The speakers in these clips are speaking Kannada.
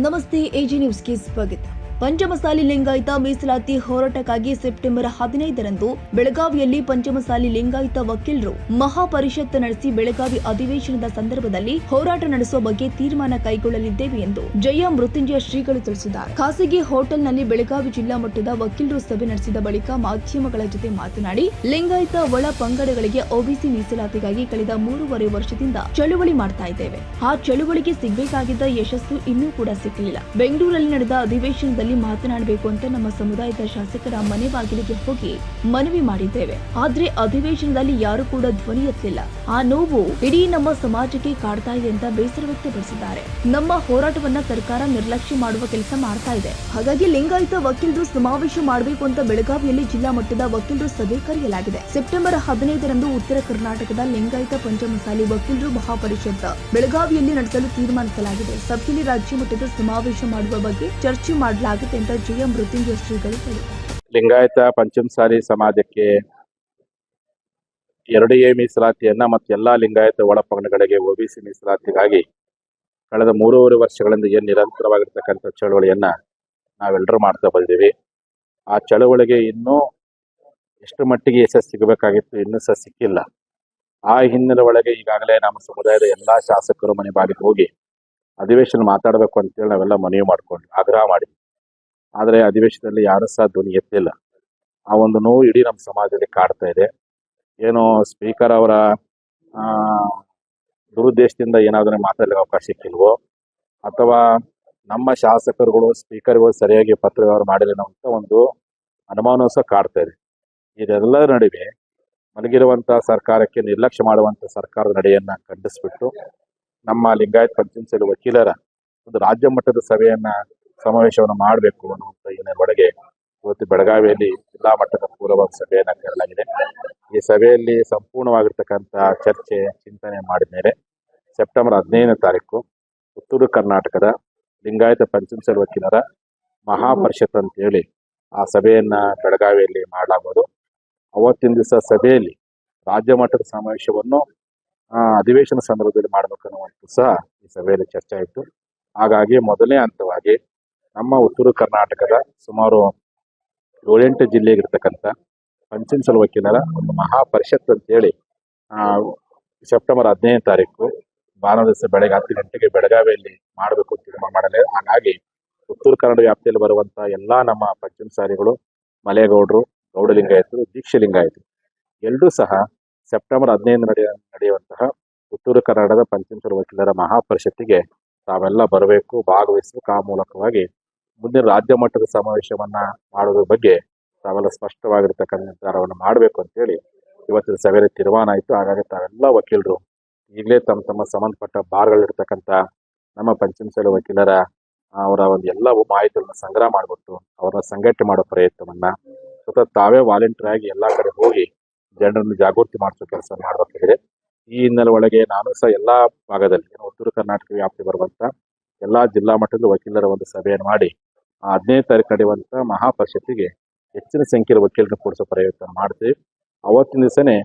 ನಮಸ್ತೆ, ಎಜಿ ನ್ಯೂಸ್ಗೆ ಸ್ವಾಗತ. ಪಂಚಮಸಾಲಿ ಲಿಂಗಾಯತ ಮೀಸಲಾತಿ ಹೋರಾಟಕ್ಕಾಗಿ ಸೆಪ್ಟೆಂಬರ್ 15ರಂದು ಬೆಳಗಾವಿಯಲ್ಲಿ ಪಂಚಮಸಾಲಿ ಲಿಂಗಾಯತ ವಕೀಲರು ಮಹಾಪರಿಷತ್ ನಡೆಸಿ ಬೆಳಗಾವಿ ಅಧಿವೇಶನದ ಸಂದರ್ಭದಲ್ಲಿ ಹೋರಾಟ ನಡೆಸುವ ಬಗ್ಗೆ ತೀರ್ಮಾನ ಕೈಗೊಳ್ಳಲಿದ್ದೇವೆ ಎಂದು ಜಯ ಮೃತ್ಯುಂಜಯ ಶ್ರೀಗಳು ತಿಳಿಸಿದ್ದಾರೆ. ಖಾಸಗಿ ಹೋಟೆಲ್ನಲ್ಲಿ ಬೆಳಗಾವಿ ಜಿಲ್ಲಾ ಮಟ್ಟದ ವಕೀಲರು ಸಭೆ ನಡೆಸಿದ ಬಳಿಕ ಮಾಧ್ಯಮಗಳ ಜೊತೆ ಮಾತನಾಡಿ, ಲಿಂಗಾಯತ ಒಳ ಪಂಗಡಗಳಿಗೆ ಒಬಿಸಿ ಮೀಸಲಾತಿಗಾಗಿ ಕಳೆದ 3.5 ವರ್ಷದಿಂದ ಚಳುವಳಿ ಮಾಡ್ತಾ ಇದ್ದೇವೆ. ಆ ಚಳುವಳಿಗೆ ಸಿಗಬೇಕಾಗಿದ್ದ ಯಶಸ್ಸು ಇನ್ನೂ ಕೂಡ ಸಿಕ್ಕಲಿಲ್ಲ. ಬೆಂಗಳೂರಲ್ಲಿ ನಡೆದ ಅಧಿವೇಶನದಲ್ಲಿ ಮಾತನಾಡಬೇಕು ಅಂತ ನಮ್ಮ ಸಮುದಾಯದ ಶಾಸಕರ ಮನೆ ಬಾಗಿಲಿಗೆ ಹೋಗಿ ಮನವಿ ಮಾಡಿದ್ದೇವೆ. ಆದ್ರೆ ಅಧಿವೇಶನದಲ್ಲಿ ಯಾರು ಕೂಡ ಧ್ವನಿ ಎತ್ತಲಿಲ್ಲ. ಆ ನೋವು ಇಡೀ ನಮ್ಮ ಸಮಾಜಕ್ಕೆ ಕಾಡ್ತಾ ಇದೆ ಅಂತ ಬೇಸರ ವ್ಯಕ್ತಪಡಿಸಿದ್ದಾರೆ. ನಮ್ಮ ಹೋರಾಟವನ್ನ ಸರ್ಕಾರ ನಿರ್ಲಕ್ಷ್ಯ ಮಾಡುವ ಕೆಲಸ ಮಾಡ್ತಾ ಇದೆ. ಹಾಗಾಗಿ ಲಿಂಗಾಯತ ವಕೀಲರು ಸಮಾವೇಶ ಮಾಡಬೇಕು ಅಂತ ಬೆಳಗಾವಿಯಲ್ಲಿ ಜಿಲ್ಲಾ ಮಟ್ಟದ ವಕೀಲರು ಸಭೆ ಕರೆಯಲಾಗಿದೆ. ಸೆಪ್ಟೆಂಬರ್ 15ರಂದು ಉತ್ತರ ಕರ್ನಾಟಕದ ಲಿಂಗಾಯತ ಪಂಚಮಸಾಲಿ ವಕೀಲರು ಮಹಾಪರಿಷತ್ ಬೆಳಗಾವಿಯಲ್ಲಿ ನಡೆಸಲು ತೀರ್ಮಾನಿಸಲಾಗಿದೆ. ಸಭೆಯಲ್ಲಿ ರಾಜ್ಯ ಮಟ್ಟದ ಸಮಾವೇಶ ಮಾಡುವ ಬಗ್ಗೆ ಚರ್ಚೆ ಮಾಡಲಾಗಿದೆ ಅಂತ ಜಯ ಮೃತ್ಯುಂಜಯ ಶ್ರೀಗಳು ಹೇಳಿದ್ದಾರೆ. ಲಿಂಗಾಯತ ಪಂಚಮಸಾಲಿ ಸಮಾಜಕ್ಕೆ 2A ಮೀಸಲಾತಿಯನ್ನ ಮತ್ತು ಎಲ್ಲಾ ಲಿಂಗಾಯತ ಒಳಪಂಗಡಗಳಿಗೆ ಒಬಿಸಿ ಮೀಸಲಾತಿಗಾಗಿ ಕಳೆದ 3.5 ವರ್ಷಗಳಿಂದ ಏನು ನಿರಂತರವಾಗಿರ್ತಕ್ಕಂಥ ಚಳವಳಿಯನ್ನ ನಾವೆಲ್ಲರೂ ಮಾಡ್ತಾ ಬಂದಿದ್ದೀವಿ. ಆ ಚಳವಳಿಗೆ ಇನ್ನೂ ಎಷ್ಟು ಮಟ್ಟಿಗೆ ಯಶಸ್ಸು ಸಿಗಬೇಕಾಗಿತ್ತು, ಇನ್ನೂ ಸಹ ಸಿಕ್ಕಿಲ್ಲ. ಆ ಹಿನ್ನೆಲೆ ಒಳಗೆ ಈಗಾಗಲೇ ನಮ್ಮ ಸಮುದಾಯದ ಎಲ್ಲಾ ಶಾಸಕರು ಮನೆ ಬಾಗಿಲಿಗೆ ಹೋಗಿ ಅಧಿವೇಶನ ಮಾತಾಡಬೇಕು ಅಂತೇಳಿ ನಾವೆಲ್ಲ ಮನವಿ ಮಾಡ್ಕೊಂಡು ಆಗ್ರಹ ಮಾಡಿದ್ವಿ. ಆದರೆ ಅಧಿವೇಶನದಲ್ಲಿ ಯಾರು ಸಹ ಧ್ವನಿ ಎತ್ತಿಲ್ಲ. ಆ ಒಂದು ನೋವು ಇಡೀ ನಮ್ಮ ಸಮಾಜದಲ್ಲಿ ಕಾಡ್ತಾ ಇದೆ. ಏನೋ ಸ್ಪೀಕರ್ ಅವರ ದುರುದ್ದೇಶದಿಂದ ಏನಾದರೂ ಮಾತಾಡಲಿಕ್ಕೆ ಅವಕಾಶ ಸಿಕ್ಕಿಲ್ವೋ, ಅಥವಾ ನಮ್ಮ ಶಾಸಕರುಗಳು ಸ್ಪೀಕರ್ಗಳು ಸರಿಯಾಗಿ ಪತ್ರ ವ್ಯವಹಾರ ಮಾಡಿಲ್ಲ ಅಂತ ಒಂದು ಅನುಮಾನ ಸಹ ಕಾಡ್ತಾ ಇದೆ. ಇದೆಲ್ಲರ ನಡುವೆ ಮಲಗಿರುವಂತಹ ಸರ್ಕಾರಕ್ಕೆ ನಿರ್ಲಕ್ಷ್ಯ ಮಾಡುವಂತ ಸರ್ಕಾರದ ನಡೆಯನ್ನ ಖಂಡಿಸ್ಬಿಟ್ಟು ನಮ್ಮ ಲಿಂಗಾಯತ ಪಂಚಮಸಾಲಿ ವಕೀಲರ ಒಂದು ರಾಜ್ಯ ಮಟ್ಟದ ಸಮಾವೇಶವನ್ನು ಮಾಡಬೇಕು ಅನ್ನುವಂಥ ಹಿನ್ನೆಲೆಯೊಳಗೆ ಇವತ್ತು ಬೆಳಗಾವಿಯಲ್ಲಿ ಜಿಲ್ಲಾ ಮಟ್ಟದ ಪೂರ್ವಭಾವಿ ಸಭೆಯನ್ನ ಕರೆಯಲಾಗಿದೆ. ಈ ಸಭೆಯಲ್ಲಿ ಸಂಪೂರ್ಣವಾಗಿರ್ತಕ್ಕಂಥ ಚರ್ಚೆ ಚಿಂತನೆ ಮಾಡಿದ ಮೇಲೆ ಸೆಪ್ಟೆಂಬರ್ 15ನೇ ತಾರೀಕು ಉತ್ತರ ಕರ್ನಾಟಕದ ಲಿಂಗಾಯತ ಪಂಚಮಸಾಲಿ ವಕೀಲರ ಮಹಾಪರಿಷತ್ ಅಂತ ಹೇಳಿ ಆ ಸಭೆಯನ್ನ ಬೆಳಗಾವಿಯಲ್ಲಿ ಮಾಡಲಾಗುವುದು. ಅವತ್ತಿನ ದಿವಸ ಸಭೆಯಲ್ಲಿ ರಾಜ್ಯ ಮಟ್ಟದ ಸಮಾವೇಶವನ್ನು ಅಧಿವೇಶನ ಸಂದರ್ಭದಲ್ಲಿ ಮಾಡಬೇಕನ್ನುವಂಥ ಸಹ ಈ ಸಭೆಯಲ್ಲಿ ಚರ್ಚೆ ಆಯಿತು. ಹಾಗಾಗಿ ಮೊದಲನೇ ಹಂತವಾಗಿ ನಮ್ಮ ಉತ್ತರ ಕರ್ನಾಟಕದ ಸುಮಾರು 7-8 ಜಿಲ್ಲೆಗಿರ್ತಕ್ಕಂಥ ಪಂಚಮಸಾಲಿ ವಕೀಲರ ಒಂದು ಮಹಾಪರಿಷತ್ ಅಂತ ಹೇಳಿ ಸೆಪ್ಟೆಂಬರ್ 15ನೇ ತಾರೀಕು ಭಾನುವಾರ ದಿವಸ ಬೆಳಗ್ಗೆ 10 ಗಂಟೆಗೆ ಬೆಳಗಾವಿಯಲ್ಲಿ ಮಾಡಬೇಕು ಅಂತ ತೀರ್ಮಾನ ಮಾಡಲಾಗಿದೆ. ಹಾಗಾಗಿ ಉತ್ತರ ಕನ್ನಡ ವ್ಯಾಪ್ತಿಯಲ್ಲಿ ಬರುವಂತಹ ಎಲ್ಲಾ ನಮ್ಮ ಪಂಚಮಸಾಲಿಗಳು, ಮಲೆಗೌಡರು, ಗೌಡ ಲಿಂಗಾಯತರು, ದೀಕ್ಷೆ ಲಿಂಗಾಯತರು ಎಲ್ಲರೂ ಸಹ ಸೆಪ್ಟೆಂಬರ್ 15 ನಡೆಯುವಂತಹ ಉತ್ತರ ಕನ್ನಡದ ಪಂಚಮಸಾಲಿ ವಕೀಲರ ಮಹಾಪರಿಷತ್ತಿಗೆ ತಾವೆಲ್ಲ ಬರಬೇಕು, ಭಾಗವಹಿಸಬೇಕು. ಆ ಮೂಲಕವಾಗಿ ಮುಂದಿನ ರಾಜ್ಯ ಮಟ್ಟದ ಸಮಾವೇಶವನ್ನ ಮಾಡೋದ್ರ ಬಗ್ಗೆ ತಾವೆಲ್ಲ ಸ್ಪಷ್ಟವಾಗಿರ್ತಕ್ಕಂಥ ನಿರ್ಧಾರವನ್ನು ಮಾಡಬೇಕು ಅಂತೇಳಿ ಇವತ್ತಿನ ಸಭೆಯಲ್ಲಿ ತೀರ್ಮಾನ ಆಯಿತು. ಹಾಗಾಗಿ ತಾವೆಲ್ಲ ವಕೀಲರು ಈಗಲೇ ತಮ್ಮ ಸಂಬಂಧಪಟ್ಟ ಬಾರ್ಗಳಿರ್ತಕ್ಕಂಥ ನಮ್ಮ ಪಂಚಮಸಾಲಿ ವಕೀಲರ ಅವರ ಒಂದು ಎಲ್ಲ ಮಾಹಿತಿಗಳನ್ನ ಸಂಗ್ರಹ ಮಾಡಿಬಿಟ್ಟು ಅವರನ್ನ ಸಂಘಟನೆ ಮಾಡೋ ಪ್ರಯತ್ನವನ್ನ ಸ್ವತಃ ತಾವೇ ವಾಲಂಟಿಯರ್ ಆಗಿ ಎಲ್ಲಾ ಕಡೆ ಹೋಗಿ ಜನರನ್ನು ಜಾಗೃತಿ ಮಾಡಿಸೋ ಕೆಲಸ ಮಾಡಬೇಕಾಗಿದೆ. ಈ ಹಿನ್ನೆಲೆ ಒಳಗೆ ನಾನು ಸಹ ಎಲ್ಲಾ ಭಾಗದಲ್ಲಿ ಉತ್ತರ ಕರ್ನಾಟಕ ವ್ಯಾಪ್ತಿ ಬರುವಂತ ಎಲ್ಲಾ ಜಿಲ್ಲಾ ಮಟ್ಟದ ವಕೀಲರ ಒಂದು ಸಭೆಯನ್ನು ಮಾಡಿ 15ನೇ ತಾರೀಕು ನಡೆಯುವಂತ ಮಹಾಪರಿಷತ್ತಿಗೆ ಹೆಚ್ಚಿನ ಸಂಖ್ಯೆಯ ವಕೀಲರನ್ನು ಕೂಡಿಸೋ ಪ್ರಯತ್ನ ಮಾಡ್ತೀವಿ. ಅವತ್ತಿನ ದಿವಸನೇ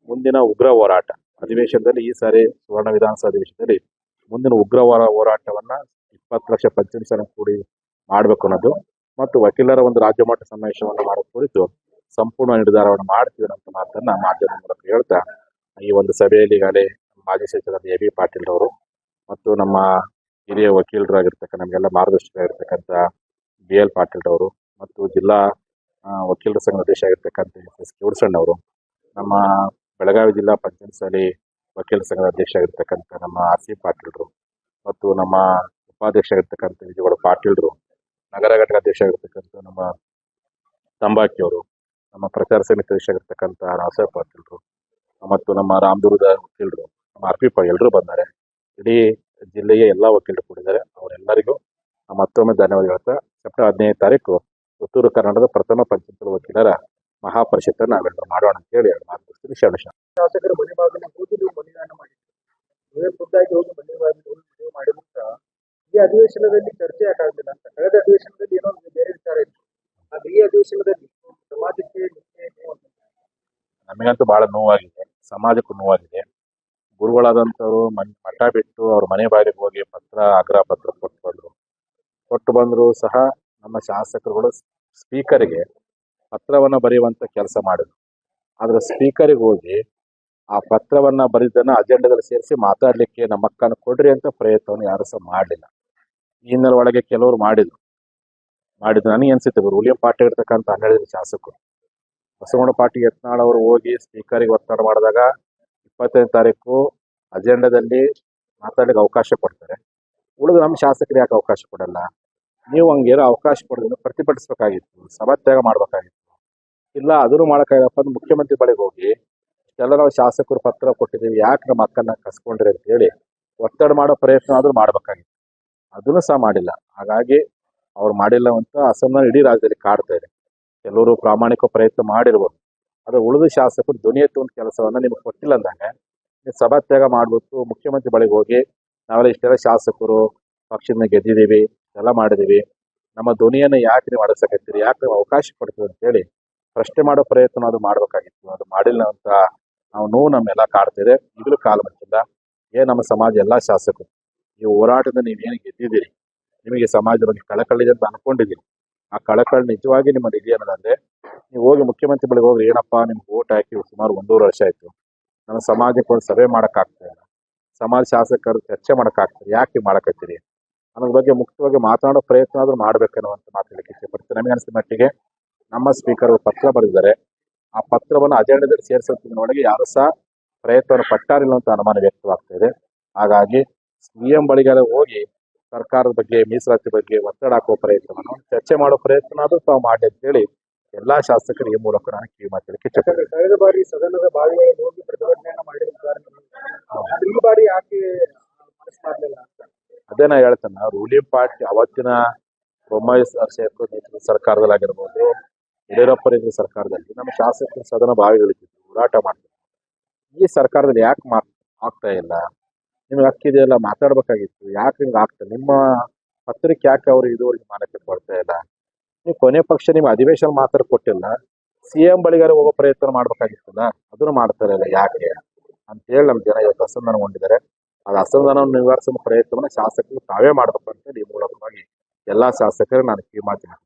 ಮುಂದಿನ ಉಗ್ರ ಹೋರಾಟ ಅಧಿವೇಶನದಲ್ಲಿ, ಈ ಸಾರಿ ಸುವರ್ಣ ವಿಧಾನಸಭಾ ಅಧಿವೇಶನದಲ್ಲಿ ಮುಂದಿನ ಉಗ್ರ ಹೋರಾಟವನ್ನ 20 ಲಕ್ಷ ಪಂಚಮಸಾಲಿ ಕೂಡಿ ಮಾಡ್ಬೇಕು ಅನ್ನೋದು ಮತ್ತು ವಕೀಲರ ಒಂದು ರಾಜ್ಯ ಮಟ್ಟ ಸಮಾವೇಶವನ್ನು ಮಾಡೋ ಕುರಿತು ಸಂಪೂರ್ಣ ನಿರ್ಧಾರವನ್ನು ಮಾಡ್ತೀವಿ ಅಂತ ಮಾತನ್ನ ಮಾಧ್ಯಮ ಮೂಲಕ ಹೇಳ್ತಾ, ಈ ಒಂದು ಸಭೆಯಲ್ಲಿ ಈಗಾಗಲೇ ಮಾಜಿ ಸಚಿವರಾದ ಎ ಬಿ ಪಾಟೀಲ್ ಅವರು ಮತ್ತು ನಮ್ಮ ಹಿರಿಯ ವಕೀಲರಾಗಿರ್ತಕ್ಕಂಥ ನಮಗೆಲ್ಲ ಮಾರ್ಗದರ್ಶಕರಾಗಿರ್ತಕ್ಕಂಥ BL ಪಾಟೀಲ್ ಅವರು ಮತ್ತು ಜಿಲ್ಲಾ ವಕೀಲರ ಸಂಘದ ಅಧ್ಯಕ್ಷ ಆಗಿರ್ತಕ್ಕಂಥ ಎಸ್ ಕಿವಡಸಣ್ಣ ಅವರು, ನಮ್ಮ ಬೆಳಗಾವಿ ಜಿಲ್ಲಾ ಪಂಚಮಸಾಲಿ ವಕೀಲರ ಸಂಘದ ಅಧ್ಯಕ್ಷ ಆಗಿರ್ತಕ್ಕಂಥ ನಮ್ಮ RC ಪಾಟೀಲ್ರು ಮತ್ತು ನಮ್ಮ ಉಪಾಧ್ಯಕ್ಷ ಆಗಿರ್ತಕ್ಕಂಥ ವಿಜಯಗೌಡ ಪಾಟೀಲ್ರು, ನಗರ ಘಟಕ ಅಧ್ಯಕ್ಷ ಆಗಿರ್ತಕ್ಕಂಥ ನಮ್ಮ ತಂಬಾಕಿ ಅವರು, ನಮ್ಮ ಪ್ರಚಾರ ಸಮಿತಿ ಅಧ್ಯಕ್ಷ ಆಗಿರ್ತಕ್ಕಂಥ ರಾಸಾಬ್ ಪಾಟೀಲ್ರು ಮತ್ತು ನಮ್ಮ ರಾಮದುರ್ಗದ ವಕೀಲರು, ನಮ್ಮ RP ಎಲ್ಲರೂ ಬಂದ್ದಾರೆ. ಇಡೀ ಜಿಲ್ಲೆಯ ಎಲ್ಲಾ ವಕೀಲರು ಕೂಡಿದ್ದಾರೆ. ಅವರೆಲ್ಲರಿಗೂ ಮತ್ತೊಮ್ಮೆ ಧನ್ಯವಾದ ಹೇಳ್ತಾ ಸೆಪ್ಟೆಂಬರ್ 15ನೇ ತಾರೀಕು ಉತ್ತರ ಕನ್ನಡದ ಪ್ರಥಮ ಪಂಚಮಸಾಲಿ ವಕೀಲರ ಮಹಾಪರಿಷತ್ ನಾವೆಲ್ಲರೂ ಮಾಡೋಣ ಅಂತ ಹೇಳಿ ಮಾತನಾಡ್ತೀನಿ. ಶಾಸಕರು ಮನೆ ಬಾಗಿಲು ಕೂತು ನೀವು ಮನೆದಾನ ಮಾಡಿದ್ದೀವಿ, ಖುದ್ದಾಗಿ ಹೋಗಿ ಮನೆ ಬಾಗಿಲು ಮಾಡಿಬಿಟ್ಟ ಈ ಅಧಿವೇಶನದಲ್ಲಿ ಚರ್ಚೆ ಯಾಕಾಗಲಿಲ್ಲ ಅಂತ. ಕಳೆದ ಅಧಿವೇಶನದಲ್ಲಿ ಏನೋ ಬೇರೆ ವಿಚಾರ ಇತ್ತು, ಆದ್ರೆ ಈ ಅಧಿವೇಶನದಲ್ಲಿ ಸಮಾಜಕ್ಕೆ ನಮಗಂತೂ ಬಹಳ ನೋವಾಗಿದೆ, ಸಮಾಜಕ್ಕೂ ನೋವಾಗಿದೆ. ಗುರುಗಳಾದಂಥವ್ರು ಮಠ ಬಿಟ್ಟು ಅವ್ರ ಮನೆ ಬಾಗಿಲಿಗೆ ಹೋಗಿ ಆಗ್ರಹ ಪತ್ರ ಕೊಟ್ಟು ಬಂದ್ರು. ಕೊಟ್ಟು ಬಂದರೂ ಸಹ ನಮ್ಮ ಶಾಸಕರುಗಳು ಸ್ಪೀಕರ್ಗೆ ಪತ್ರವನ್ನು ಬರೆಯುವಂಥ ಕೆಲಸ ಮಾಡಿದ್ರು. ಆದರೆ ಸ್ಪೀಕರಿಗೆ ಹೋಗಿ ಆ ಪತ್ರವನ್ನು ಬರೆದನ್ನು ಅಜೆಂಡಾದಲ್ಲಿ ಸೇರಿಸಿ ಮಾತಾಡಲಿಕ್ಕೆ ನಮ್ಮ ಅಕ್ಕನ ಕೊಡ್ರಿ ಅಂತ ಪ್ರಯತ್ನವನ್ನು ಯಾರು ಸಹ ಮಾಡಲಿಲ್ಲ. ಈ ಹಿನ್ನೆಲೆ ಒಳಗೆ ಕೆಲವರು ಮಾಡಿದ್ರು ನನಗೆ ಅನ್ಸುತ್ತೆ ರೂಲಿಂಗ್ ಪಾರ್ಟಿ ಇರ್ತಕ್ಕಂಥ 12 ಶಾಸಕರು ಬಸವಣ್ಣ ಪಾಟೀಲ್ ಯತ್ನಾಳ್ ಅವರು ಹೋಗಿ ಸ್ಪೀಕರಿಗೆ ಒತ್ತಡ ಮಾಡಿದಾಗ 25ನೇ ತಾರೀಕು ಅಜೆಂಡಾದಲ್ಲಿ ಮಾತಾಡಲಿಕ್ಕೆ ಅವಕಾಶ ಕೊಡ್ತಾರೆ. ಉಳಿದು ನಮ್ಮ ಶಾಸಕರು ಯಾಕೆ ಅವಕಾಶ ಕೊಡಲ್ಲ? ನೀವು ಹಂಗೇನೋ ಅವಕಾಶ ಕೊಡೋದನ್ನು ಪ್ರತಿಭಟಿಸಬೇಕಾಗಿತ್ತು, ಸಭಾತ್ಯಾಗ ಮಾಡಬೇಕಾಗಿತ್ತು. ಇಲ್ಲ ಅದನ್ನು ಮಾಡೋಕ್ಕಾಗಪ್ಪ ಅಂದ್ರೆ ಮುಖ್ಯಮಂತ್ರಿ ಬಳಿಗೆ ಹೋಗಿ ಇಷ್ಟೆಲ್ಲ ನಾವು ಶಾಸಕರು ಪತ್ರ ಕೊಟ್ಟಿದ್ದೀವಿ, ಯಾಕೆ ನಮ್ಮ ಅಕ್ಕನ್ನ ಕಸ್ಕೊಂಡ್ರಿ ಅಂತ ಹೇಳಿ ಒತ್ತಡ ಮಾಡೋ ಪ್ರಯತ್ನ ಆದ್ರೂ ಮಾಡಬೇಕಾಗಿತ್ತು. ಅದನ್ನು ಸಹ ಮಾಡಿಲ್ಲ. ಹಾಗಾಗಿ ಅವ್ರು ಮಾಡಿಲ್ಲ ಅಂತ ಅಸಮಾಧಾನ ಇಡೀ ರಾಜ್ಯದಲ್ಲಿ ಕಾಡ್ತಾ ಇದೆ. ಕೆಲವರು ಪ್ರಾಮಾಣಿಕ ಪ್ರಯತ್ನ ಮಾಡಿರ್ಬೋದು, ಆದರೆ ಉಳಿದ ಶಾಸಕರು ಧ್ವನಿ ಎತ್ತುವಂಥ ಕೆಲಸವನ್ನ ನಿಮ್ಗೆ ಕೊಟ್ಟಿಲ್ಲ ಅಂದಾಗ ನೀವು ಸಭಾತ್ಯಾಗ ಮಾಡ್ಬಿಟ್ಟು ಮುಖ್ಯಮಂತ್ರಿ ಬಳಿಗೆ ಹೋಗಿ ನಾವೆಲ್ಲ ಇಷ್ಟೆಲ್ಲ ಶಾಸಕರು ಪಕ್ಷದಿಂದ ಗೆದ್ದಿದ್ದೀವಿ, ಎಲ್ಲ ಮಾಡಿದೀವಿ, ನಮ್ಮ ಧ್ವನಿಯನ್ನು ಯಾಕೆ ನೀವು ಅಡಸಕತ್ತೀರಿ, ಯಾಕೆ ನೀವು ಅವಕಾಶ ಕೊಡ್ತೀವಿ ಅಂತ ಹೇಳಿ ಪ್ರಶ್ನೆ ಮಾಡೋ ಪ್ರಯತ್ನ ಅದು ಮಾಡಬೇಕಾಗಿತ್ತು. ಅದು ಮಾಡಿಲ್ಲ ಅಂತ ನಾವು ನೋವು ನಮ್ಮೆಲ್ಲ ಕಾಡ್ತಿದೆ. ಈಗಲೂ ಕಾಲ ಬಂದಿಲ್ಲ. ನಮ್ಮ ಸಮಾಜ ಎಲ್ಲ ಶಾಸಕರು ಈ ಹೋರಾಟದಿಂದ ನೀವೇನು ಗೆದ್ದಿದ್ದೀರಿ, ನಿಮಗೆ ಸಮಾಜದ ಬಗ್ಗೆ ಕಳಕಳಿ ಅಂತ ಅನ್ಕೊಂಡಿದ್ದೀರಿ. ಆ ಕಳಕಳಿ ನಿಜವಾಗಿ ನಿಮ್ಮ ನಿಧಿ ಅನ್ನೋದಂದ್ರೆ ನೀವು ಹೋಗಿ ಮುಖ್ಯಮಂತ್ರಿ ಬಳಿಗೆ ಹೋಗಿ ಏನಪ್ಪ ನಿಮ್ಗೆ ಓಟ್ ಹಾಕಿ ಸುಮಾರು 1.5 ವರ್ಷ ಆಯ್ತು, ನಮ್ಮ ಸಮಾಜಕ್ಕೆ ಒಂದು ಸಭೆ ಮಾಡೋಕ್ಕಾಗ್ತಾ ಇಲ್ಲ, ಸಮಾಜ ಶಾಸಕರು ಚರ್ಚೆ ಮಾಡೋಕ್ಕಾಗ್ತದೆ, ಯಾಕೆ ಮಾಡಕತ್ತೀರಿ ಅನ್ನೋದ್ರ ಬಗ್ಗೆ ಮುಕ್ತವಾಗಿ ಮಾತನಾಡೋ ಪ್ರಯತ್ನ ಆದ್ರೂ ಮಾಡ್ಬೇಕನ್ನುವಂತ ಮಾತಾಡಲಿಕ್ಕೆ ಇಷ್ಟಪಡ್ತೀನಿ. ನಮಗೆ ಅನಿಸಿದ ಮಟ್ಟಿಗೆ ನಮ್ಮ ಸ್ಪೀಕರ್ ಪತ್ರ ಬರೆದಿದ್ದಾರೆ. ಆ ಪತ್ರವನ್ನು ಅಜೆಂಡಾದಲ್ಲಿ ಸೇರಿಸೋದ್ರೊಳಗೆ ಯಾರು ಸಹ ಪ್ರಯತ್ನವನ್ನು ಪಟ್ಟಾರಿಲ್ಲ ಅಂತ ಅನುಮಾನ ವ್ಯಕ್ತವಾಗ್ತಾ ಇದೆ. ಹಾಗಾಗಿ ಸಿಎಂ ಬಳಿಗೆ ಹೋಗಿ ಸರ್ಕಾರದ ಬಗ್ಗೆ ಮೀಸಲಾತಿ ಬಗ್ಗೆ ಒತ್ತಡ ಹಾಕುವ ಪ್ರಯತ್ನವನ್ನು ಚರ್ಚೆ ಮಾಡೋ ಪ್ರಯತ್ನ ಆದ್ರೂ ತಾವು ಮಾಡಿ ಅಂತ ಹೇಳಿ ಎಲ್ಲಾ ಶಾಸಕರು ಈ ಮೂಲಕ ನಾನು ಕಿವಿ ಮಾತಾಡಲಿಕ್ಕೆ ಇಷ್ಟಪಡ್ತೀನಿ. ಕಳೆದ ಬಾರಿ ಸದನದ ಬಾವಿಯಲ್ಲಿ ಹೋಗಿ ಪ್ರತಿಭಟನೆಯನ್ನು ಮಾಡಿದ್ದಾರೆ, ಈ ಬಾರಿ ಯಾಕೆ ಮನಸ್ಸು ಮಾಡಲಿಲ್ಲ ಅಂತ? ಅದೇ ನಾ ಹೇಳ್ತೇನೆ, ರೂಲಿಂಗ್ ಪಾರ್ಟಿ ಅವತ್ತಿನ ಬೊಮ್ಮಾಯಿ ನೇತೃತ್ವದ ಸರ್ಕಾರದಲ್ಲಾಗಿರ್ಬೋದು, ಯಡಿಯೂರಪ್ಪರ ಸರ್ಕಾರದಲ್ಲಿ ನಮ್ಮ ಶಾಸಕರು ಸದನ ಬಾವಿಗಳಿದ್ದು ಹೋರಾಟ ಮಾಡ್ತಾರೆ. ಈ ಸರ್ಕಾರದಲ್ಲಿ ಯಾಕೆ ಆಗ್ತಾ ಇಲ್ಲ? ನಿಮ್ಗೆ ಹಕ್ಕಿದೆಯಲ್ಲ, ಮಾತಾಡ್ಬೇಕಾಗಿತ್ತು, ಯಾಕೆ ನಿಮ್ಗೆ ಆಗ್ತದೆ? ನಿಮ್ಮ ಪತ್ರಿಕೆ ಯಾಕೆ ಅವರು ಇದುವರೆಗೆ ಮಾನಕ್ಕೆ ಕೊಡ್ತಾ ಇಲ್ಲ? ನೀವು ಕೊನೆ ಪಕ್ಷ ನಿಮ್ಮ ಅಧಿವೇಶನ ಮಾತ್ರ ಕೊಟ್ಟಿಲ್ಲ, ಸಿಎಂ ಬಳಿಗಾರ ಹೋಗೋ ಪ್ರಯತ್ನ ಮಾಡ್ಬೇಕಾಗಿತ್ತಲ್ಲ, ಅದನ್ನು ಮಾಡ್ತಾ ಇಲ್ಲ. ಯಾಕೆ ಅಂತ ಹೇಳಿ ನಮ್ಮ ಜನ ಇವತ್ತು ಅಸಮಾಧಾನಗೊಂಡಿದ್ದಾರೆ. ಅದು ಅಸಮಾಧಾನವನ್ನು ನಿವಾರಿಸುವ ಪ್ರಯತ್ನವನ್ನು ಶಾಸಕರು ತಾವೇ ಮಾಡಬೇಕು ಅಂತ ಈ ಮೂಲಕವಾಗಿ ಎಲ್ಲಾ ಶಾಸಕರು ನಾನು ಕಿವಿ ಮಾಡ್ತೀನಿ.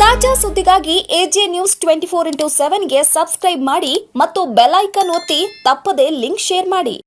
ತಾಜಾ ಸುದ್ದಿಗಾಗಿ ಎಜೆ ನ್ಯೂಸ್ 24/7 ಗೆ ಸಬ್ಸ್ಕ್ರೈಬ್ ಮಾಡಿ ಮತ್ತು ಬೆಲ್ ಐಕಾನ್ ಒತ್ತಿ ತಪ್ಪದೇ ಲಿಂಕ್ ಶೇರ್ ಮಾಡಿ.